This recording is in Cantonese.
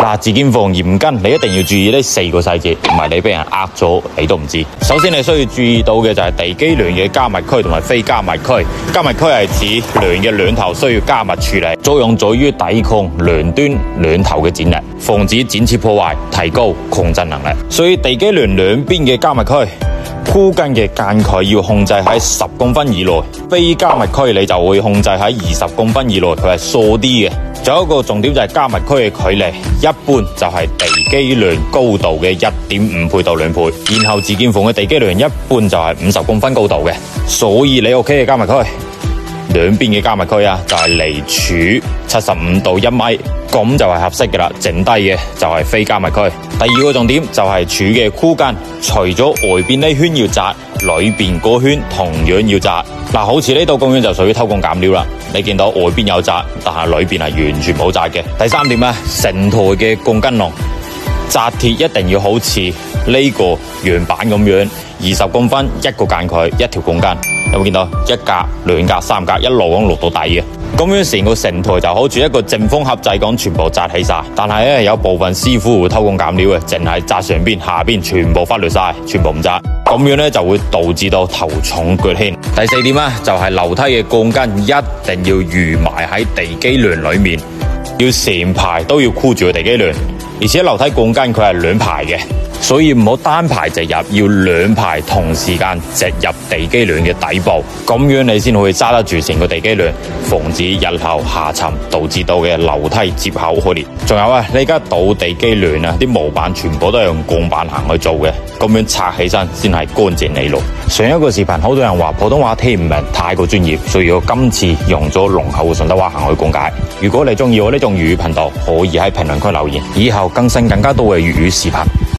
嗱，自建房嚴根，你一定要注意呢4個細節，唔係你俾人呃咗，你都唔知。首先你需要注意到嘅就係地基梁嘅加密區同埋非加密區。加密區係指梁嘅兩頭需要加密處理，作用在於抵抗梁端兩頭嘅剪力，防止剪切破壞，提高抗震能力。所以地基梁兩邊嘅加密區，箍筋嘅間距要控制喺10公分以內，非加密區你就會控制喺20公分以內，佢係疏啲嘅。仲有一個重點就係加密區嘅距離，一般就係地基梁高度嘅1.5倍到2倍，然後自建房嘅地基梁一般就係50公分高度嘅。所以你屋企嘅加密區，兩邊嘅加密區啊，就係離柱75到1米，咁就係合適嘅啦。剩低嘅就係非加密區。第二個重點就係柱嘅箍筋，除咗外邊呢圈要窄，裏邊嗰圈同樣要窄。嗱，好似呢度公園就屬於偷工減料啦。你見到外邊有窄，但係裏邊係完全冇窄嘅。第三點咧，成台嘅鋼筋龍紮鐵一定要好似呢個樣板咁樣，20公分一個間距，一條鋼筋。有冇見到一格、兩格、三格一路咁落到底嘅？咁樣成台就好似一個正方盒仔咁，全部紮起晒。但係咧，有部分師傅會偷工減料嘅，淨係紮上邊、下邊全部忽略晒，全部唔紮。咁樣咧就會導致到頭重腳輕。第四點咧就係樓梯嘅鋼筋一定要預埋喺地基梁裏面，要成排都要箍住個地基梁。而且樓梯鋼筋佢係兩排嘅，所以唔好單排直入，要兩排同時間直入地基梁嘅底部，咁樣你先可以揸得住成個地基梁，防止日後下沉導致到嘅樓梯接口開裂。仲有啊，你而家倒地基梁啊，啲模板全部都係用鋼板行去做嘅，咁樣拆起身先係乾淨利落。上一個視頻好多人話普通話聽唔明，太過專業，所以我今次用咗濃厚嘅順德話行去講解。如果你中意我呢種粵語頻道，可以喺評論區留言，以後更新更加多嘅粵語視頻。